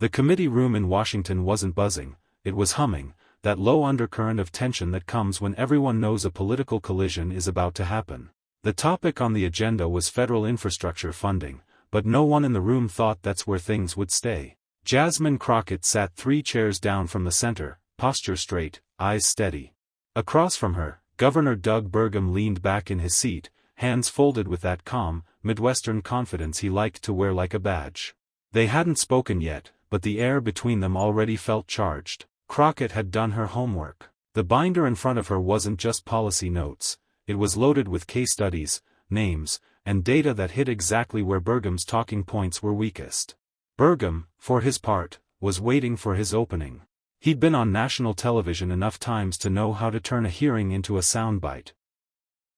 The committee room in Washington wasn't buzzing, it was humming, that low undercurrent of tension that comes when everyone knows a political collision is about to happen. The topic on the agenda was federal infrastructure funding, but no one in the room thought that's where things would stay. Jasmine Crockett sat 3 chairs down from the center, posture straight, eyes steady. Across from her, Governor Doug Burgum leaned back in his seat, hands folded with that calm, Midwestern confidence he liked to wear like a badge. They hadn't spoken yet, but the air between them already felt charged. Crockett had done her homework. The binder in front of her wasn't just policy notes, it was loaded with case studies, names, and data that hit exactly where Burgum's talking points were weakest. Burgum, for his part, was waiting for his opening. He'd been on national television enough times to know how to turn a hearing into a soundbite.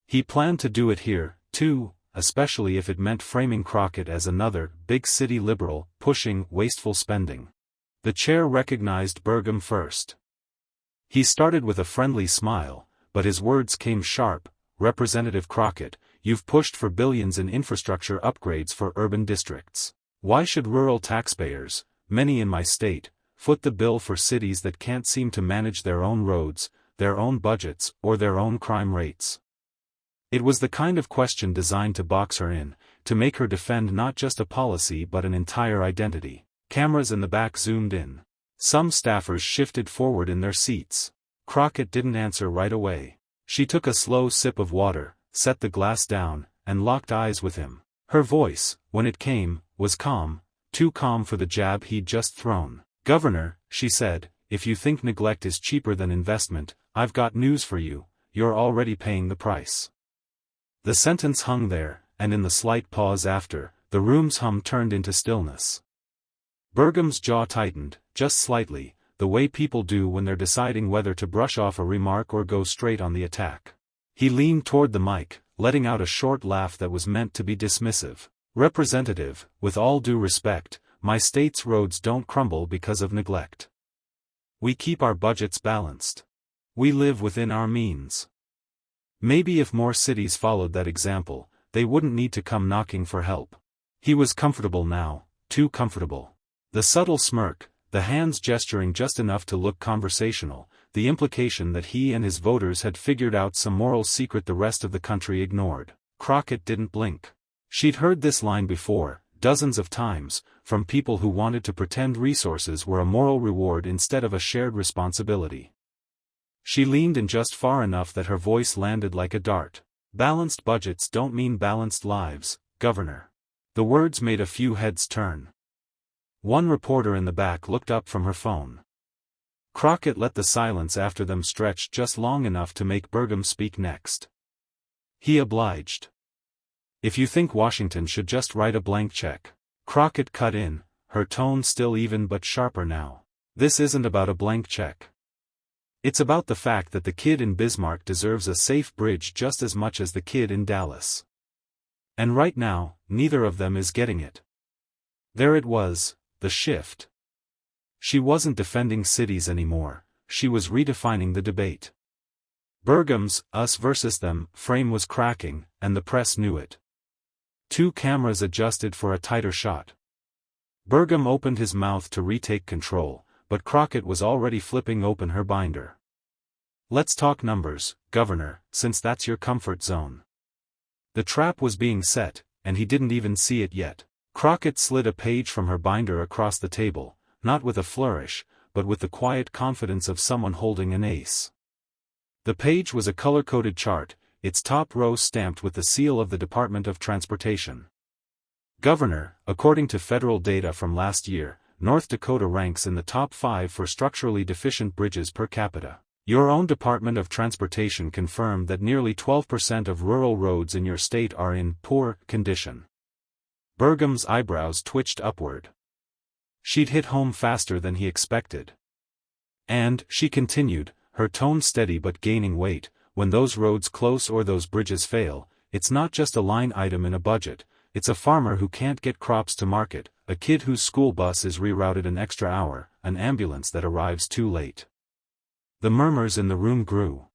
He planned to do it here, too, especially if it meant framing Crockett as another big city liberal, pushing wasteful spending. The chair recognized Burgum first. He started with a friendly smile, but his words came sharp. Representative Crockett, you've pushed for billions in infrastructure upgrades for urban districts. Why should rural taxpayers, many in my state, foot the bill for cities that can't seem to manage their own roads, their own budgets, or their own crime rates? It was the kind of question designed to box her in, to make her defend not just a policy but an entire identity. Cameras in the back zoomed in. Some staffers shifted forward in their seats. Crockett didn't answer right away. She took a slow sip of water, set the glass down, and locked eyes with him. Her voice, when it came, was calm, too calm for the jab he'd just thrown. Governor, she said, if you think neglect is cheaper than investment, I've got news for you, you're already paying the price. The sentence hung there, and in the slight pause after, the room's hum turned into stillness. Burgum's jaw tightened, just slightly, the way people do when they're deciding whether to brush off a remark or go straight on the attack. He leaned toward the mic, letting out a short laugh that was meant to be dismissive. Representative, with all due respect, my state's roads don't crumble because of neglect. We keep our budgets balanced. We live within our means. Maybe if more cities followed that example, they wouldn't need to come knocking for help. He was comfortable now, too comfortable. The subtle smirk, the hands gesturing just enough to look conversational, the implication that he and his voters had figured out some moral secret the rest of the country ignored. Crockett didn't blink. She'd heard this line before, dozens of times, from people who wanted to pretend resources were a moral reward instead of a shared responsibility. She leaned in just far enough that her voice landed like a dart. Balanced budgets don't mean balanced lives, Governor. The words made a few heads turn. One reporter in the back looked up from her phone. Crockett let the silence after them stretch just long enough to make Burgum speak next. He obliged. If you think Washington should just write a blank check. Crockett cut in, her tone still even but sharper now. This isn't about a blank check. It's about the fact that the kid in Bismarck deserves a safe bridge just as much as the kid in Dallas. And right now, neither of them is getting it. There it was, the shift. She wasn't defending cities anymore, she was redefining the debate. Burgum's us versus them frame was cracking, and the press knew it. 2 cameras adjusted for a tighter shot. Burgum opened his mouth to retake control, but Crockett was already flipping open her binder. Let's talk numbers, Governor, since that's your comfort zone. The trap was being set, and he didn't even see it yet. Crockett slid a page from her binder across the table, not with a flourish, but with the quiet confidence of someone holding an ace. The page was a color-coded chart, its top row stamped with the seal of the Department of Transportation. Governor, according to federal data from last year, North Dakota ranks in the top 5 for structurally deficient bridges per capita. Your own Department of Transportation confirmed that nearly 12% of rural roads in your state are in poor condition. Burgum's eyebrows twitched upward. She'd hit home faster than he expected. And, she continued, her tone steady but gaining weight, when those roads close or those bridges fail, it's not just a line item in a budget, it's a farmer who can't get crops to market, a kid whose school bus is rerouted an extra hour, an ambulance that arrives too late. The murmurs in the room grew.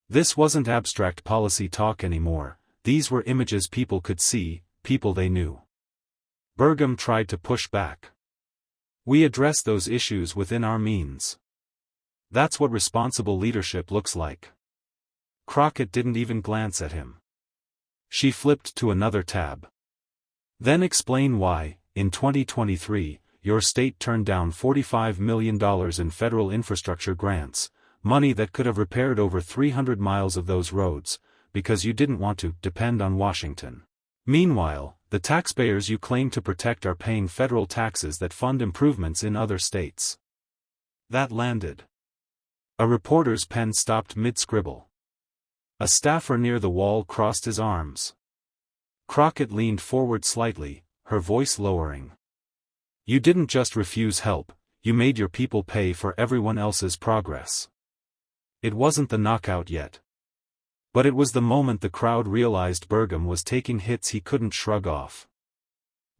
This wasn't abstract policy talk anymore, these were images people could see, people they knew. Burgum tried to push back. We address those issues within our means. That's what responsible leadership looks like. Crockett didn't even glance at him. She flipped to another tab. Then explain why, in 2023, your state turned down $45 million in federal infrastructure grants, money that could have repaired over 300 miles of those roads, because you didn't want to depend on Washington. Meanwhile, the taxpayers you claim to protect are paying federal taxes that fund improvements in other states. That landed. A reporter's pen stopped mid-scribble. A staffer near the wall crossed his arms. Crockett leaned forward slightly, her voice lowering. You didn't just refuse help, you made your people pay for everyone else's progress. It wasn't the knockout yet. But it was the moment the crowd realized Burgum was taking hits he couldn't shrug off.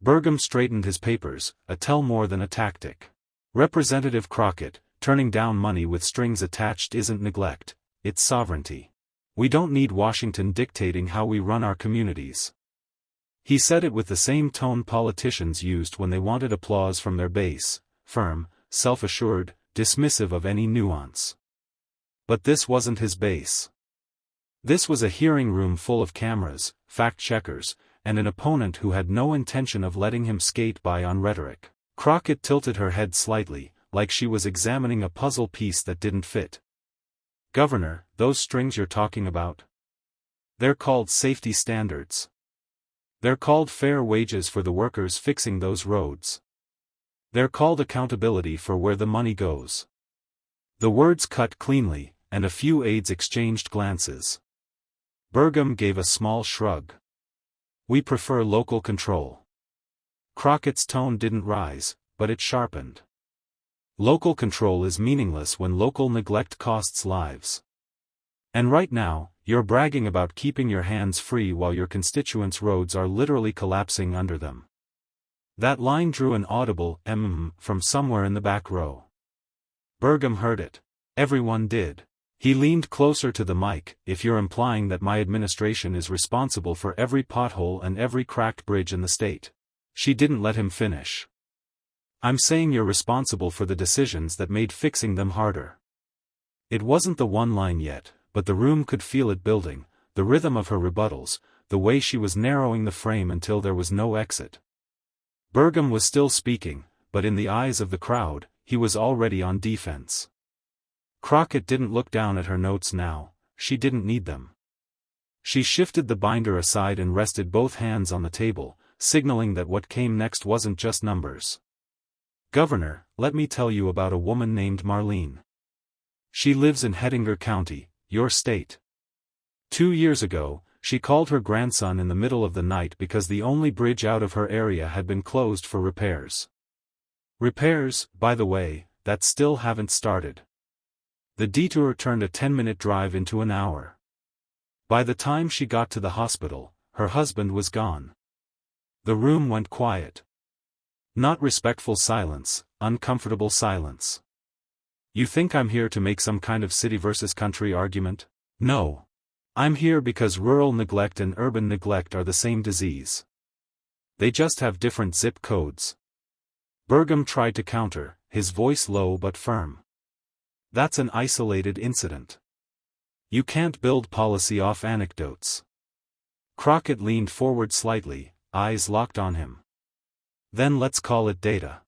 Burgum straightened his papers, a tell more than a tactic. Representative Crockett, turning down money with strings attached isn't neglect, it's sovereignty. We don't need Washington dictating how we run our communities. He said it with the same tone politicians used when they wanted applause from their base, firm, self-assured, dismissive of any nuance. But this wasn't his base. This was a hearing room full of cameras, fact-checkers, and an opponent who had no intention of letting him skate by on rhetoric. Crockett tilted her head slightly, like she was examining a puzzle piece that didn't fit. Governor, those strings you're talking about? They're called safety standards. They're called fair wages for the workers fixing those roads. They're called accountability for where the money goes. The words cut cleanly, and a few aides exchanged glances. Burgum gave a small shrug. We prefer local control. Crockett's tone didn't rise, but it sharpened. Local control is meaningless when local neglect costs lives. And right now, you're bragging about keeping your hands free while your constituents' roads are literally collapsing under them. That line drew an audible from somewhere in the back row. Burgum heard it. Everyone did. He leaned closer to the mic. If you're implying that my administration is responsible for every pothole and every cracked bridge in the state. She didn't let him finish. I'm saying you're responsible for the decisions that made fixing them harder. It wasn't the one line yet, but the room could feel it building, the rhythm of her rebuttals, the way she was narrowing the frame until there was no exit. Burgum was still speaking, but in the eyes of the crowd, he was already on defense. Crockett didn't look down at her notes now, she didn't need them. She shifted the binder aside and rested both hands on the table, signaling that what came next wasn't just numbers. Governor, let me tell you about a woman named Marlene. She lives in Hettinger County, your state. 2 years ago, she called her grandson in the middle of the night because the only bridge out of her area had been closed for repairs. Repairs, by the way, that still haven't started. The detour turned a 10-minute drive into an hour. By the time she got to the hospital, her husband was gone. The room went quiet. Not respectful silence, uncomfortable silence. You think I'm here to make some kind of city versus country argument? No. I'm here because rural neglect and urban neglect are the same disease. They just have different zip codes. Burgum tried to counter, his voice low but firm. That's an isolated incident. You can't build policy off anecdotes. Crockett leaned forward slightly, eyes locked on him. Then let's call it data.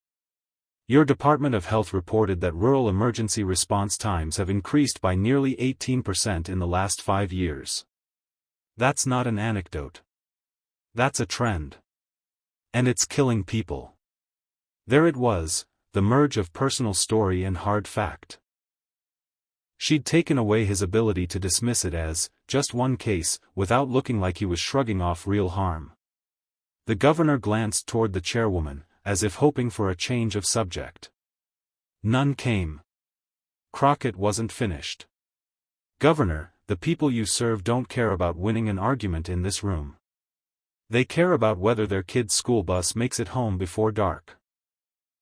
Your Department of Health reported that rural emergency response times have increased by nearly 18% in the last 5 years. That's not an anecdote. That's a trend. And it's killing people. There it was, the merge of personal story and hard fact. She'd taken away his ability to dismiss it as just one case, without looking like he was shrugging off real harm. The governor glanced toward the chairwoman, as if hoping for a change of subject. None came. Crockett wasn't finished. Governor, the people you serve don't care about winning an argument in this room. They care about whether their kid's school bus makes it home before dark.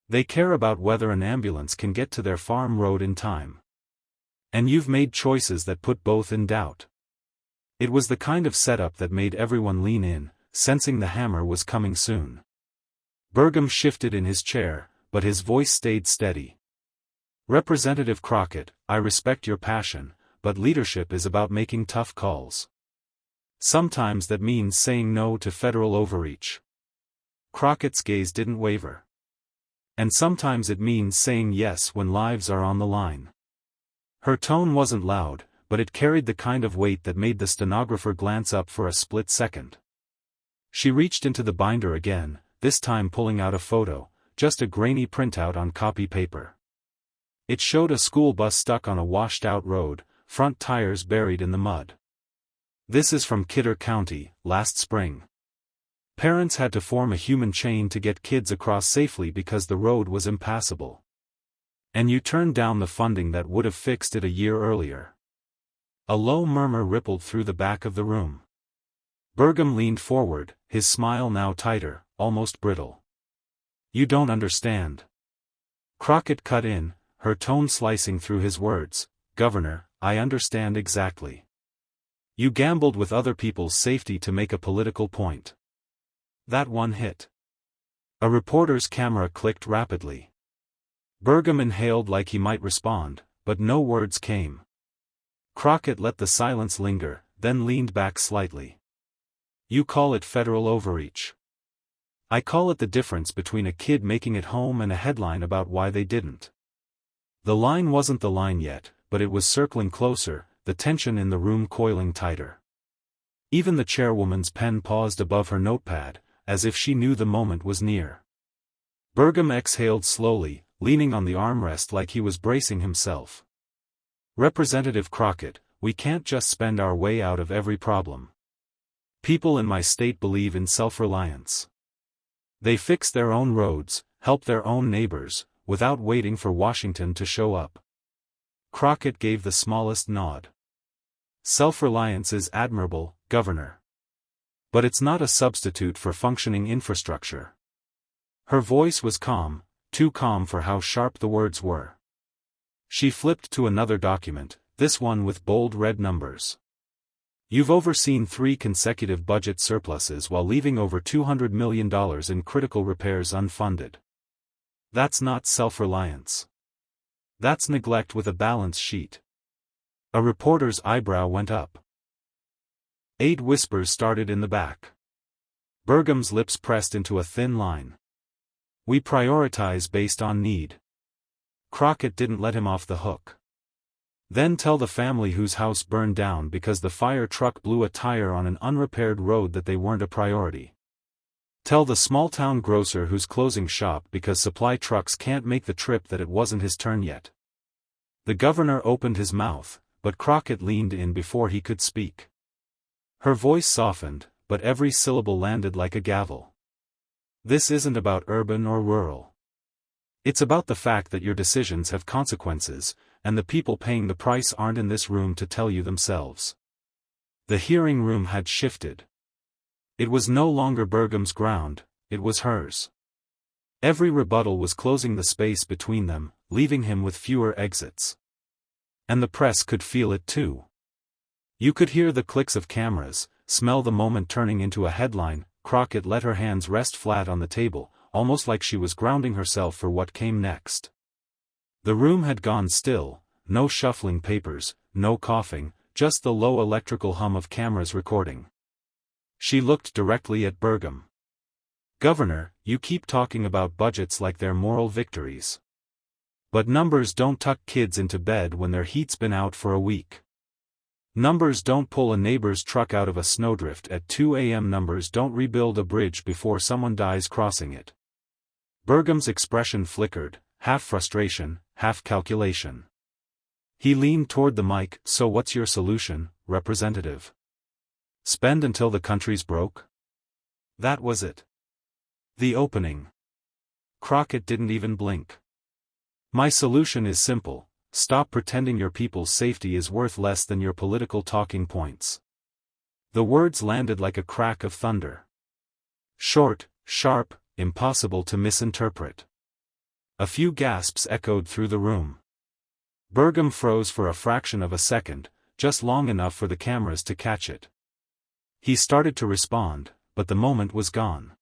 They care about whether an ambulance can get to their farm road in time. And you've made choices that put both in doubt. It was the kind of setup that made everyone lean in, sensing the hammer was coming soon. Burgum shifted in his chair, but his voice stayed steady. "Representative Crockett, I respect your passion, but leadership is about making tough calls. Sometimes that means saying no to federal overreach." Crockett's gaze didn't waver. "And sometimes it means saying yes when lives are on the line." Her tone wasn't loud, but it carried the kind of weight that made the stenographer glance up for a split second. She reached into the binder again, this time pulling out a photo, just a grainy printout on copy paper. It showed a school bus stuck on a washed-out road, front tires buried in the mud. "This is from Kidder County, last spring. Parents had to form a human chain to get kids across safely because the road was impassable. And you turned down the funding that would have fixed it a year earlier." A low murmur rippled through the back of the room. Burgum leaned forward, his smile now tighter, almost brittle. "You don't understand." Crockett cut in, her tone slicing through his words. "Governor, I understand exactly. You gambled with other people's safety to make a political point. That one hit." A reporter's camera clicked rapidly. Burgum inhaled like he might respond, but no words came. Crockett let the silence linger, then leaned back slightly. "You call it federal overreach. I call it the difference between a kid making it home and a headline about why they didn't." The line wasn't the line yet, but it was circling closer, the tension in the room coiling tighter. Even the chairwoman's pen paused above her notepad, as if she knew the moment was near. Burgum exhaled slowly, leaning on the armrest like he was bracing himself. "Representative Crockett, we can't just spend our way out of every problem. People in my state believe in self-reliance. They fix their own roads, help their own neighbors, without waiting for Washington to show up." Crockett gave the smallest nod. "Self-reliance is admirable, Governor. But it's not a substitute for functioning infrastructure." Her voice was calm, too calm for how sharp the words were. She flipped to another document, this one with bold red numbers. "You've overseen 3 consecutive budget surpluses while leaving over $200 million in critical repairs unfunded. That's not self-reliance. That's neglect with a balance sheet." A reporter's eyebrow went up. 8 whispers started in the back. Burgum's lips pressed into a thin line. "We prioritize based on need." Crockett didn't let him off the hook. "Then tell the family whose house burned down because the fire truck blew a tire on an unrepaired road that they weren't a priority. Tell the small-town grocer who's closing shop because supply trucks can't make the trip that it wasn't his turn yet." The governor opened his mouth, but Crockett leaned in before he could speak. Her voice softened, but every syllable landed like a gavel. "This isn't about urban or rural. It's about the fact that your decisions have consequences, and the people paying the price aren't in this room to tell you themselves." The hearing room had shifted. It was no longer Burgum's ground, it was hers. Every rebuttal was closing the space between them, leaving him with fewer exits. And the press could feel it too. You could hear the clicks of cameras, smell the moment turning into a headline. Crockett let her hands rest flat on the table, almost like she was grounding herself for what came next. The room had gone still, no shuffling papers, no coughing, just the low electrical hum of cameras recording. She looked directly at Burgum. "Governor, you keep talking about budgets like they're moral victories. But numbers don't tuck kids into bed when their heat's been out for a week. Numbers don't pull a neighbor's truck out of a snowdrift at 2 a.m. Numbers don't rebuild a bridge before someone dies crossing it." Burgum's expression flickered, half frustration, half calculation. He leaned toward the mic. "So what's your solution, Representative? Spend until the country's broke?" That was it. The opening. Crockett didn't even blink. "My solution is simple. Stop pretending your people's safety is worth less than your political talking points." The words landed like a crack of thunder. Short, sharp, impossible to misinterpret. A few gasps echoed through the room. Burgum froze for a fraction of a second, just long enough for the cameras to catch it. He started to respond, but the moment was gone.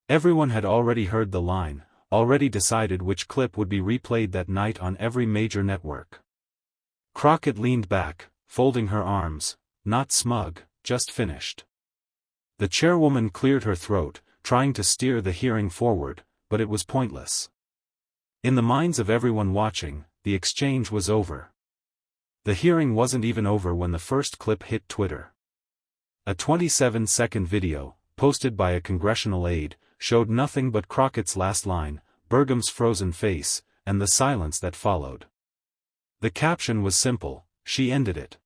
Everyone had already heard the line, already decided which clip would be replayed that night on every major network. Crockett leaned back, folding her arms, not smug, just finished. The chairwoman cleared her throat, trying to steer the hearing forward, but it was pointless. In the minds of everyone watching, the exchange was over. The hearing wasn't even over when the first clip hit Twitter. A 27-second video, posted by a congressional aide, showed nothing but Crockett's last line, Burgum's frozen face, and the silence that followed. The caption was simple: she ended it.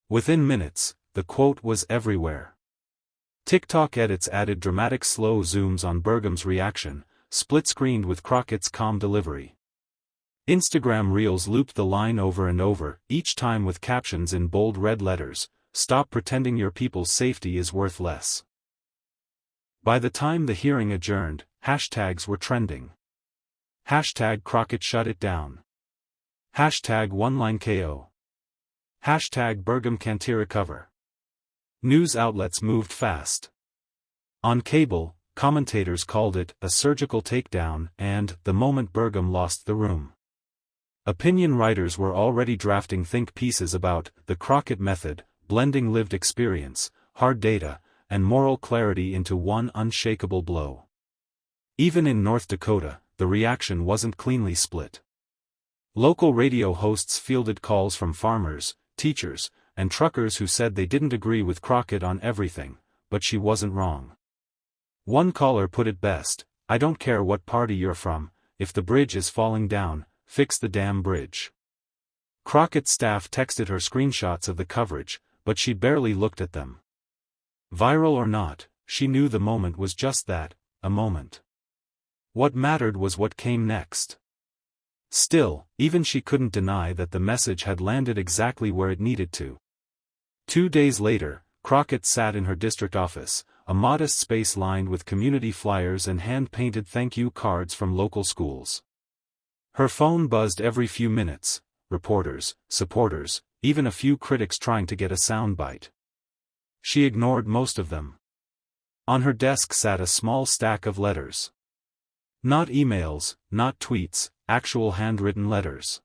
Within minutes, the quote was everywhere. TikTok edits added dramatic slow zooms on Burgum's reaction, split-screened with Crockett's calm delivery. Instagram Reels looped the line over and over, each time with captions in bold red letters: "Stop pretending your people's safety is worth less." By the time the hearing adjourned, hashtags were trending. Hashtag Crockett shut it down. Hashtag one-line KO. Hashtag Burgum can't recover. News outlets moved fast. On cable, commentators called it a surgical takedown and the moment Burgum lost the room. Opinion writers were already drafting think pieces about the Crockett method, blending lived experience, hard data, and moral clarity into one unshakable blow. Even in North Dakota, the reaction wasn't cleanly split. Local radio hosts fielded calls from farmers, teachers, and truckers who said they didn't agree with Crockett on everything, but she wasn't wrong. One caller put it best: "I don't care what party you're from, if the bridge is falling down, fix the damn bridge." Crockett's staff texted her screenshots of the coverage, but she barely looked at them. Viral or not, she knew the moment was just that, a moment. What mattered was what came next. Still, even she couldn't deny that the message had landed exactly where it needed to. 2 days later, Crockett sat in her district office, a modest space lined with community flyers and hand-painted thank-you cards from local schools. Her phone buzzed every few minutes: reporters, supporters, even a few critics trying to get a soundbite. She ignored most of them. On her desk sat a small stack of letters. Not emails, not tweets, actual handwritten letters.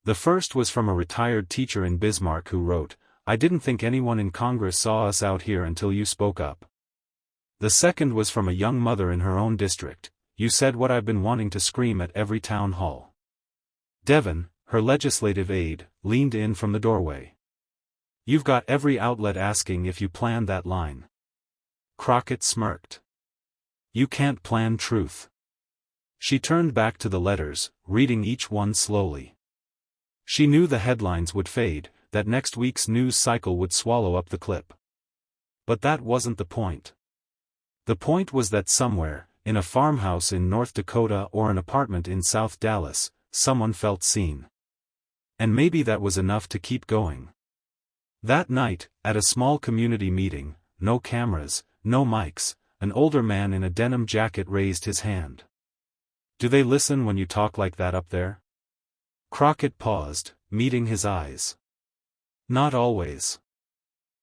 The first was from a retired teacher in Bismarck who wrote, "I didn't think anyone in Congress saw us out here until you spoke up." The second was from a young mother in her own district: "You said what I've been wanting to scream at every town hall." Devin, her legislative aide, leaned in from the doorway. "You've got every outlet asking if you planned that line." Crockett smirked. "You can't plan truth." She turned back to the letters, reading each one slowly. She knew the headlines would fade, that next week's news cycle would swallow up the clip. But that wasn't the point. The point was that somewhere, in a farmhouse in North Dakota or an apartment in South Dallas, someone felt seen. And maybe that was enough to keep going. That night, at a small community meeting, no cameras, no mics, an older man in a denim jacket raised his hand. "Do they listen when you talk like that up there?" Crockett paused, meeting his eyes. "Not always.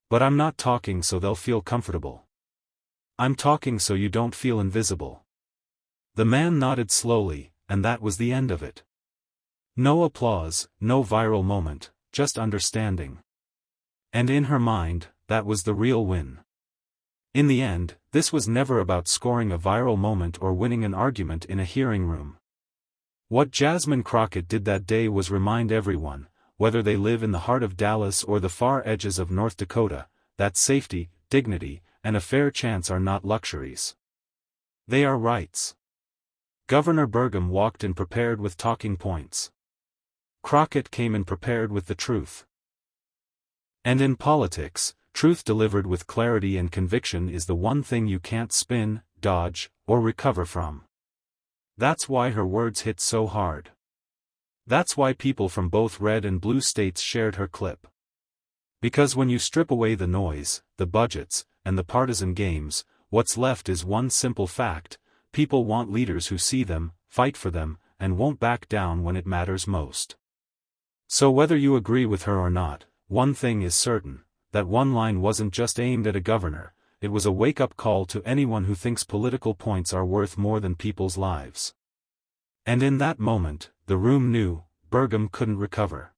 But I'm not talking so they'll feel comfortable. I'm talking so you don't feel invisible." The man nodded slowly, and that was the end of it. No applause, no viral moment, just understanding. And in her mind, that was the real win. In the end, this was never about scoring a viral moment or winning an argument in a hearing room. What Jasmine Crockett did that day was remind everyone, whether they live in the heart of Dallas or the far edges of North Dakota, that safety, dignity, and a fair chance are not luxuries. They are rights. Governor Burgum walked in prepared with talking points. Crockett came in prepared with the truth. And in politics, truth delivered with clarity and conviction is the one thing you can't spin, dodge, or recover from. That's why her words hit so hard. That's why people from both red and blue states shared her clip. Because when you strip away the noise, the budgets, and the partisan games, what's left is one simple fact: people want leaders who see them, fight for them, and won't back down when it matters most. So whether you agree with her or not, one thing is certain: that one line wasn't just aimed at a governor, it was a wake-up call to anyone who thinks political points are worth more than people's lives. And in that moment, the room knew, Burgum couldn't recover.